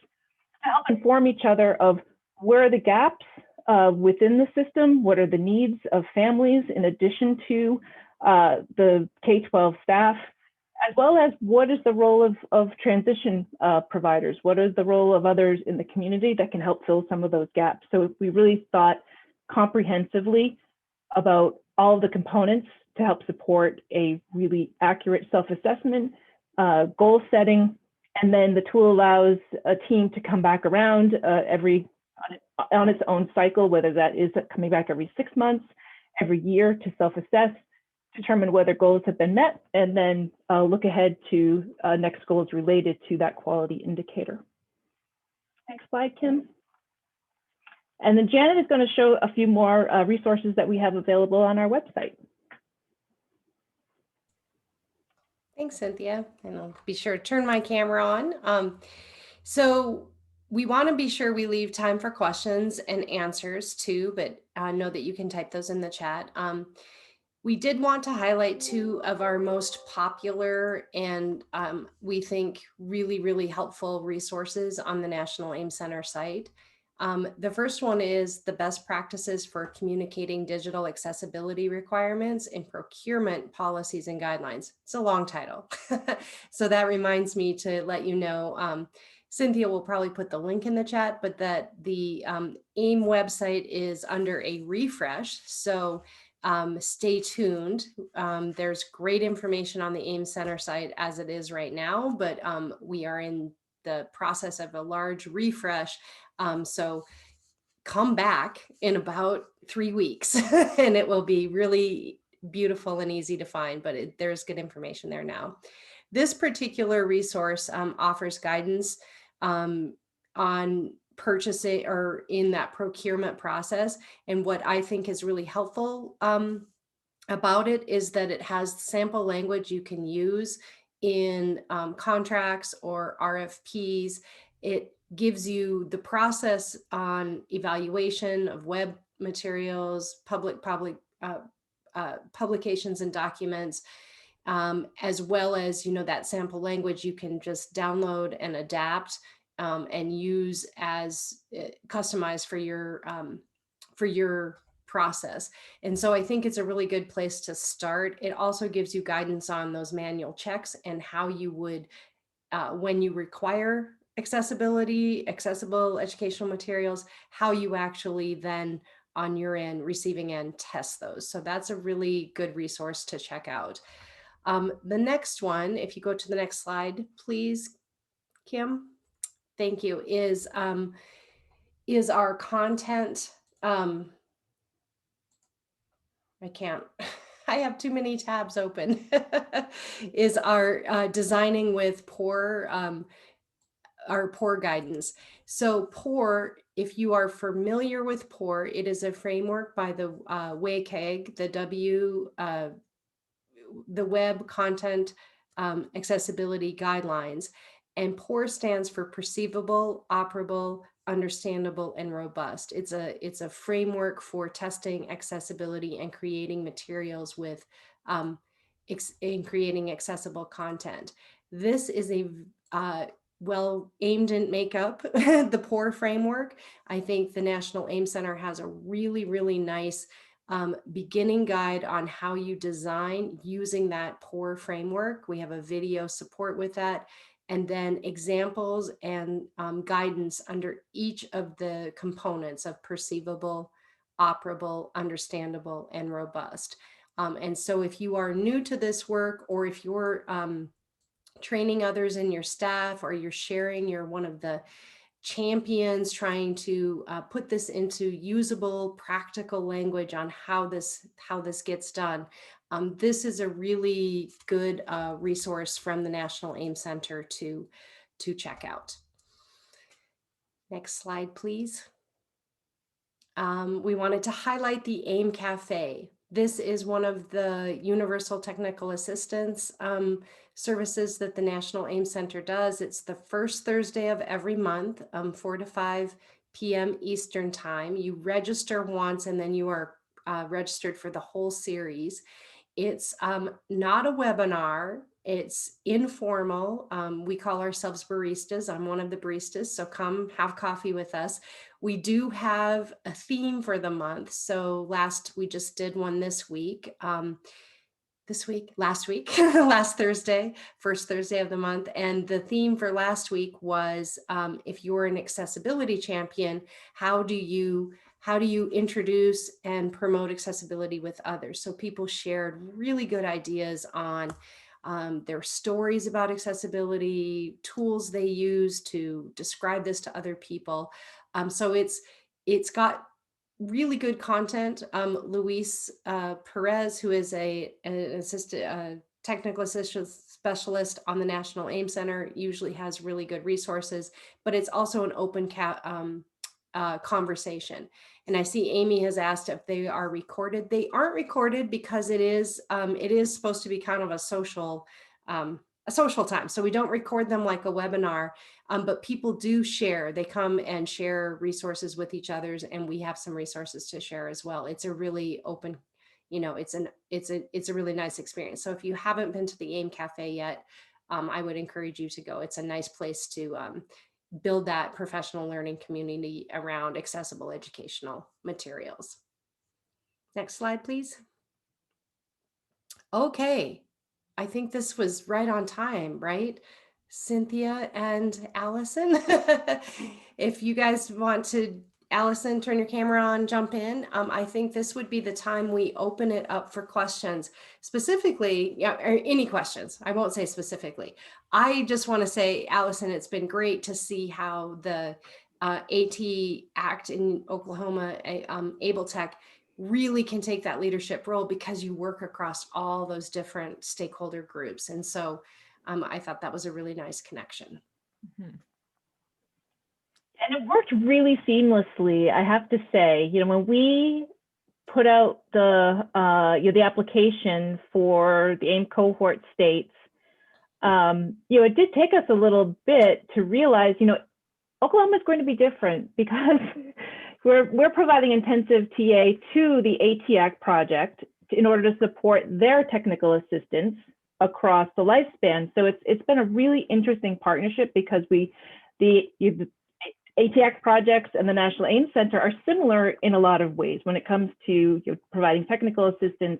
to help inform each other of where are the gaps within the system, what are the needs of families in addition to the K-12 staff, as well as what is the role of transition providers, what is the role of others in the community that can help fill some of those gaps. So we really thought comprehensively about all of the components to help support a really accurate self-assessment, goal setting, and then the tool allows a team to come back around on its own cycle, whether that is coming back every 6 months, every year to self-assess, determine whether goals have been met, and then look ahead to next goals related to that quality indicator. Next slide, Kim. And then Janet is going to show a few more resources that we have available on our website. Thanks, Cynthia. And I'll be sure to turn my camera on. So we want to be sure we leave time for questions and answers too, but know that you can type those in the chat. We did want to highlight two of our most popular and we think really, really helpful resources on the National AIM Center site. The first one is the best practices for communicating digital accessibility requirements in procurement policies and guidelines. It's a long title. So that reminds me to let you know, Cynthia will probably put the link in the chat, but that the AIM website is under a refresh. So stay tuned. There's great information on the AIM Center site as it is right now, but we are in the process of a large refresh. So come back in about 3 weeks and it will be really beautiful and easy to find, but there's good information there now. This particular resource offers guidance on purchasing or in that procurement process. And what I think is really helpful about it is that it has sample language you can use in contracts or RFPs. It gives you the process on evaluation of web materials, publications and documents, as well as, that sample language you can just download and adapt and use as customized for your process. And so I think it's a really good place to start. It also gives you guidance on those manual checks and how you would, when you require accessible educational materials, how you actually then on your end, receiving end, test those. So that's a really good resource to check out. The next one, if you go to the next slide, please, Kim. Thank you. Is our content. I can't. I have too many tabs open. Is our designing with poor. Our POUR guidance. So POUR, if you are familiar with POUR, it is a framework by the WCAG, the Web Content Accessibility Guidelines. And POUR stands for Perceivable, Operable, Understandable, and Robust. It's a framework for testing accessibility and creating materials with in creating accessible content. This is a well, AIM didn't make up the POUR framework. I think the National AIM Center has a really, really nice beginning guide on how you design using that POUR framework. We have a video support with that, and then examples and guidance under each of the components of perceivable, operable, understandable, and robust. And so if you are new to this work, or if you're training others in your staff, or you're sharing, you're one of the champions trying to put this into usable, practical language on how this gets done, This is a really good resource from the National AIM Center to check out. Next slide, please. We wanted to highlight the AIM Cafe. This is one of the universal technical assistance services that the National AIM Center does. It's the first Thursday of every month, 4 to 5 p.m. Eastern time. You register once and then you are registered for the whole series. It's not a webinar. It's informal. We call ourselves baristas. I'm one of the baristas, so come have coffee with us. We do have a theme for the month. So we just did one last week, last Thursday, first Thursday of the month. And the theme for last week was, if you're an accessibility champion, how do you introduce and promote accessibility with others? So people shared really good ideas on their stories about accessibility, tools they use to describe this to other people. So it's got really good content. Luis Perez, who is an technical assistance specialist on the National AIM Center, usually has really good resources, but it's also an open conversation. And I see Amy has asked if they are recorded. They aren't recorded because it is supposed to be kind of a social time. So we don't record them like a webinar, but people do share. They come and share resources with each others, and we have some resources to share as well. It's a really open, it's a really nice experience. So if you haven't been to the AIM Cafe yet, I would encourage you to go. It's a nice place to build that professional learning community around accessible educational materials. Next slide, please. Okay, I think this was right on time, right? Cynthia and Allison, if you guys want to, Allison, turn your camera on, jump in. I think this would be the time we open it up for questions, specifically, or any questions. I won't say specifically. I just want to say, Allison, it's been great to see how the AT Act in Oklahoma, Able Tech, really can take that leadership role because you work across all those different stakeholder groups. And so I thought that was a really nice connection. Mm-hmm. And it worked really seamlessly, I have to say. When we put out the application for the AIM cohort states, it did take us a little bit to realize, Oklahoma is going to be different because we're providing intensive TA to the AT project in order to support their technical assistance across the lifespan. So it's been a really interesting partnership because the AT projects and the National AIM Center are similar in a lot of ways when it comes to providing technical assistance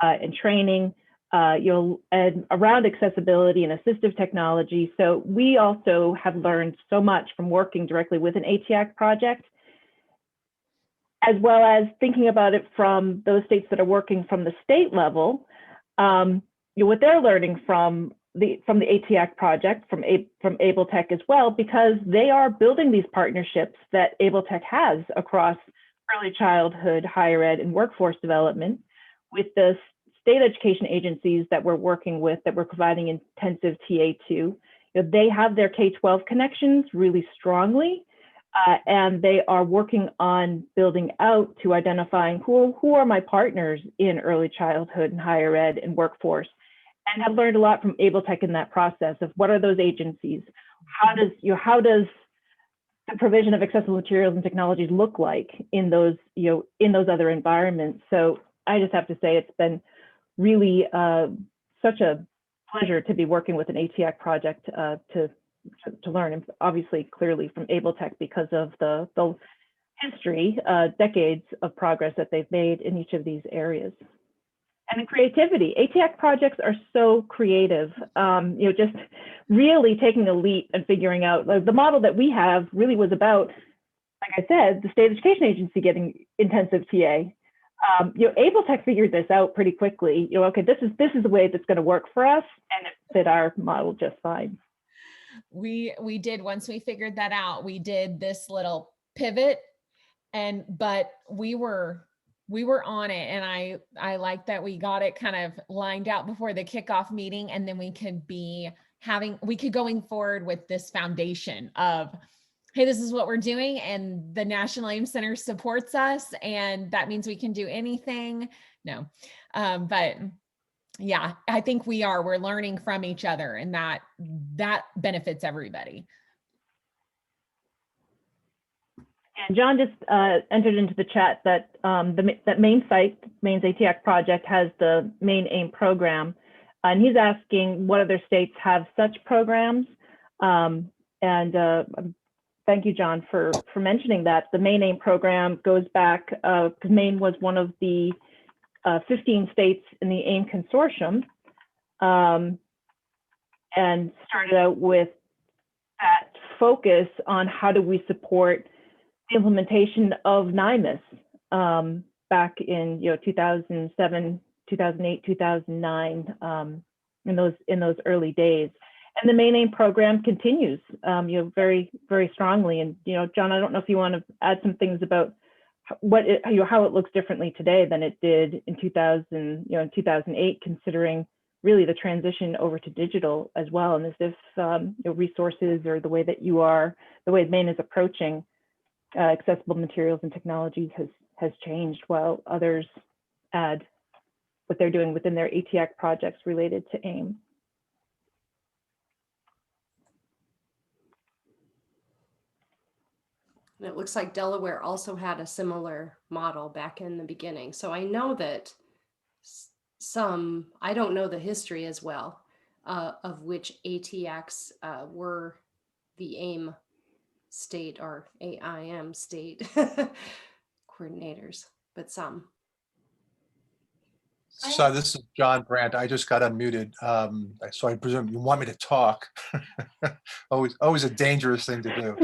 and training, and around accessibility and assistive technology. So we also have learned so much from working directly with an AT project, as well as thinking about it from those states that are working from the state level, what they're learning from the AT project, from Able Tech as well, because they are building these partnerships that Able Tech has across early childhood, higher ed, and workforce development with the state education agencies that we're working with, that we're providing intensive TA to. They have their K-12 connections really strongly, and they are working on building out to identifying who are my partners in early childhood and higher ed and workforce, and have learned a lot from Able Tech in that process of what are those agencies, how does the provision of accessible materials and technologies look like in those other environments. So I just have to say it's been really such a pleasure to be working with an AT project to learn, and obviously clearly from Able Tech because of the history, decades of progress that they've made in each of these areas. And the creativity. AT projects are so creative, just really taking a leap and figuring out, like, the model that we have really was about, like I said, the state education agency getting intensive TA. Able Tech figured this out pretty quickly. Okay, this is the way that's going to work for us, and it fit our model just fine. We did, once we figured that out, we did this little pivot, but we were we were on it, and I like that we got it kind of lined out before the kickoff meeting, and then we could going forward with this foundation of, hey, this is what we're doing, and the National AIM Center supports us, and that means we can do anything. No, but yeah, I think we're learning from each other, and that benefits everybody. And John just entered into the chat that that Maine site, Maine's ATAC project, has the Maine AIM program, and he's asking what other states have such programs. Thank you, John, for mentioning that. The Maine AIM program goes back, because Maine was one of the 15 states in the AIM consortium, and started out with that focus on how do we support the implementation of NIMUS back in 2007, 2008, 2009, in those early days. And the Maine AIM program continues, very, very strongly. And John, I don't know if you want to add some things about how it looks differently today than it did in 2008, considering really the transition over to digital as well. And as if resources or the way that the way Maine is approaching accessible materials and technologies has changed, while others add what they're doing within their ATAC projects related to AIM. And it looks like Delaware also had a similar model back in the beginning. So I know that I don't know the history as well of which ATACs were the AIM state or AIM state coordinators, but some. So this is John Brandt. I just got unmuted. So I presume you want me to talk. always a dangerous thing to do.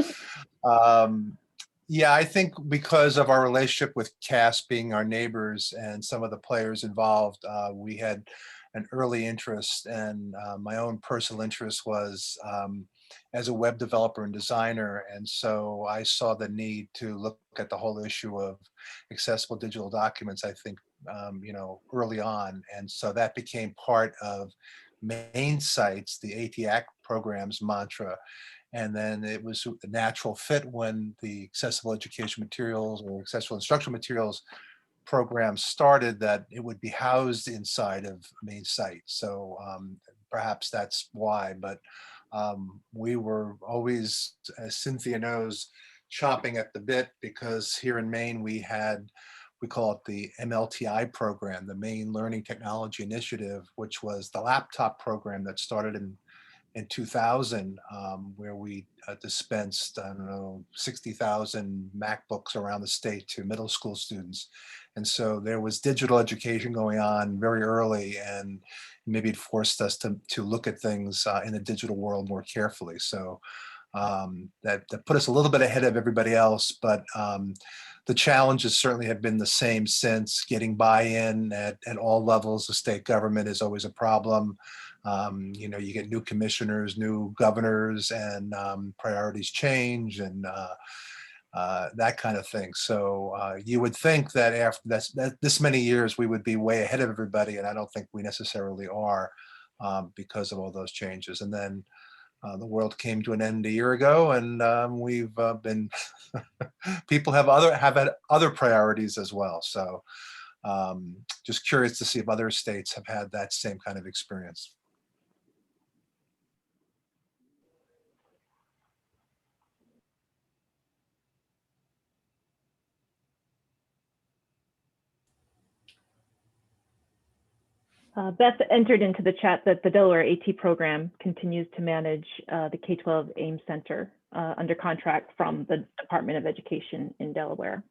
Yeah, I think because of our relationship with CAS being our neighbors and some of the players involved, we had an early interest, and my own personal interest was as a web developer and designer. And so I saw the need to look at the whole issue of accessible digital documents, I think, early on. And so that became part of Maine Sites, the ATAC program's mantra. And then it was a natural fit when the accessible education materials or accessible instructional materials program started, that it would be housed inside of Maine Site. So perhaps that's why, but we were always, as Cynthia knows, chomping at the bit, because here in Maine we call it the MLTI program, the Maine Learning Technology Initiative, which was the laptop program that started in 2000, where we dispensed, 60,000 MacBooks around the state to middle school students. And so there was digital education going on very early, and maybe it forced us to look at things in the digital world more carefully. So that put us a little bit ahead of everybody else, but the challenges certainly have been the same since. Getting buy-in at all levels of state government is always a problem. You get new commissioners, new governors, and priorities change, and that kind of thing. So you would think that after this many years, we would be way ahead of everybody, and I don't think we necessarily are, because of all those changes. And then the world came to an end a year ago, and we've been people have had other priorities as well. So just curious to see if other states have had that same kind of experience. Beth entered into the chat that the Delaware AT program continues to manage the K-12 AIM Center under contract from the Department of Education in Delaware.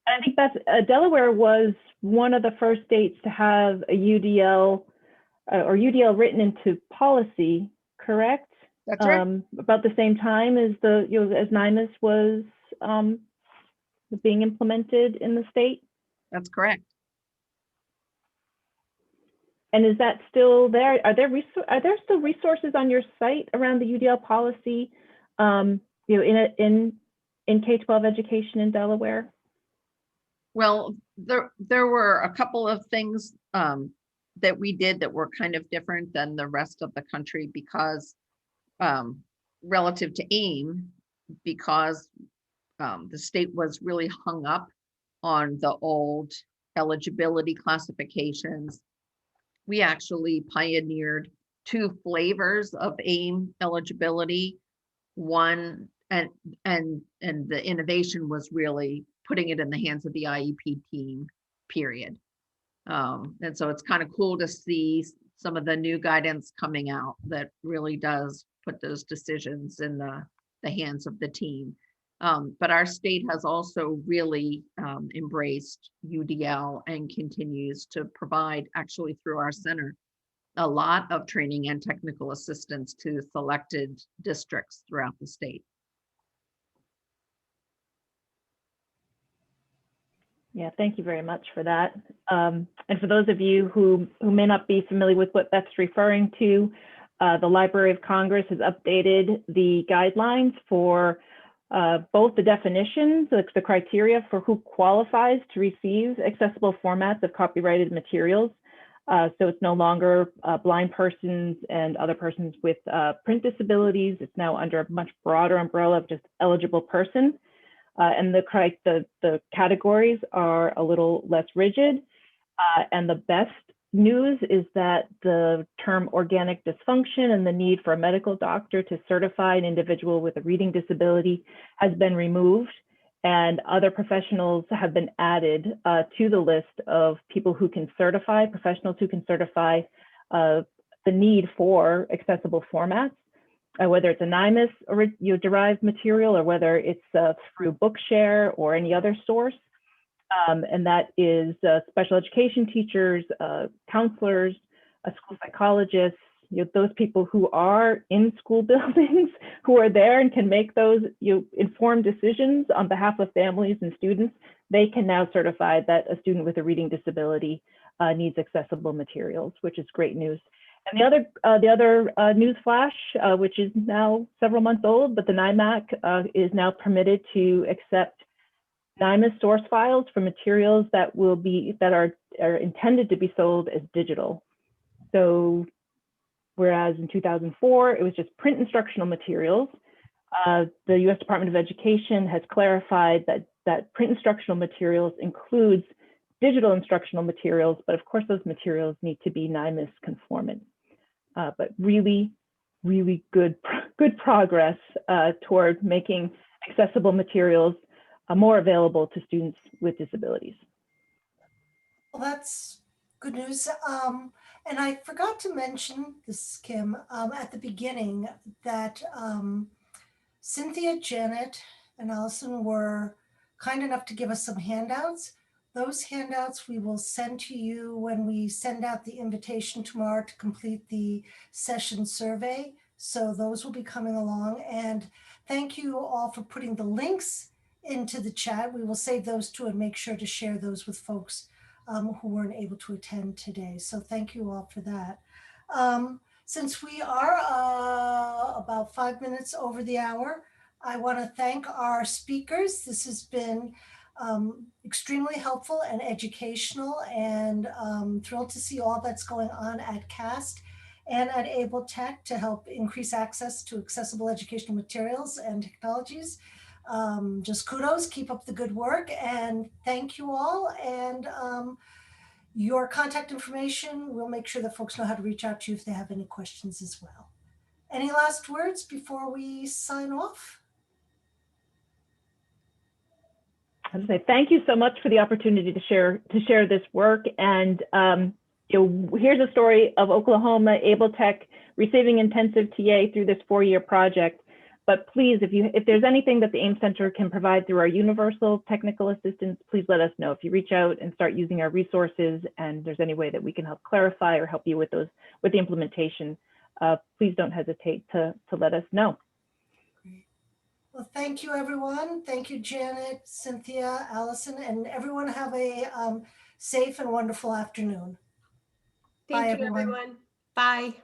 And I think Beth, Delaware was one of the first states to have a UDL or UDL written into policy, correct? That's right. About the same time as as NIMUS was being implemented in the state. That's correct. And is that still there? Are there still resources on your site around the UDL policy, in K-12 education in Delaware? Well, there were a couple of things that we did that were kind of different than the rest of the country because relative to AIM, because the state was really hung up on the old eligibility classifications. We actually pioneered 2 flavors of AIM eligibility. One, and the innovation was really putting it in the hands of the IEP team, period. And so it's kind of cool to see some of the new guidance coming out that really does put those decisions in the hands of the team. But our state has also really embraced UDL and continues to provide, actually through our center, a lot of training and technical assistance to selected districts throughout the state. Yeah, thank you very much for that. And for those of you who may not be familiar with what Beth's referring to, the Library of Congress has updated the guidelines for both the definitions, like the criteria for who qualifies to receive accessible formats of copyrighted materials. So it's no longer blind persons and other persons with print disabilities. It's now under a much broader umbrella of just eligible person. And the categories are a little less rigid. And the best news is that the term organic dysfunction and the need for a medical doctor to certify an individual with a reading disability has been removed, and other professionals have been added to the list of people who can certify, professionals who can certify the need for accessible formats. Whether it's a NIMS or derived material, or whether it's through Bookshare or any other source. And that is special education teachers, counselors, school psychologists, those people who are in school buildings, who are there and can make those informed decisions on behalf of families and students. They can now certify that a student with a reading disability needs accessible materials, which is great news. And the other news flash, which is now several months old, but the NIMAC is now permitted to accept NIMS source files for materials that are intended to be sold as digital. So, whereas in 2004 it was just print instructional materials, the U.S. Department of Education has clarified that print instructional materials includes digital instructional materials, but of course those materials need to be NIMS conformant. But really, really good progress toward making accessible materials more available to students with disabilities. Well, that's good news. And I forgot to mention this, Kim, at the beginning that Cynthia, Janet, and Allison were kind enough to give us some handouts. Those handouts we will send to you when we send out the invitation tomorrow to complete the session survey. So those will be coming along. And thank you all for putting the links into the chat. We will save those too and make sure to share those with folks who weren't able to attend today. So thank you all for that. Since we are about 5 minutes over the hour, I want to thank our speakers. This has been extremely helpful and educational, and thrilled to see all that's going on at CAST and at Able Tech to help increase access to accessible educational materials and technologies. Just kudos, keep up the good work, and thank you all. And your contact information, we'll make sure that folks know how to reach out to you if they have any questions as well. Any last words before we sign off? I'd say thank you so much for the opportunity to share this work. And here's a story of Oklahoma Able Tech receiving intensive TA through this 4-year project. But please, if there's anything that the AIM Center can provide through our universal technical assistance, please let us know. If you reach out and start using our resources, and there's any way that we can help clarify or help you with the implementation, please don't hesitate to let us know. Well, thank you, everyone. Thank you, Janet, Cynthia, Allison, and everyone have a safe and wonderful afternoon. Thank Bye, you, everyone. everyone. Bye.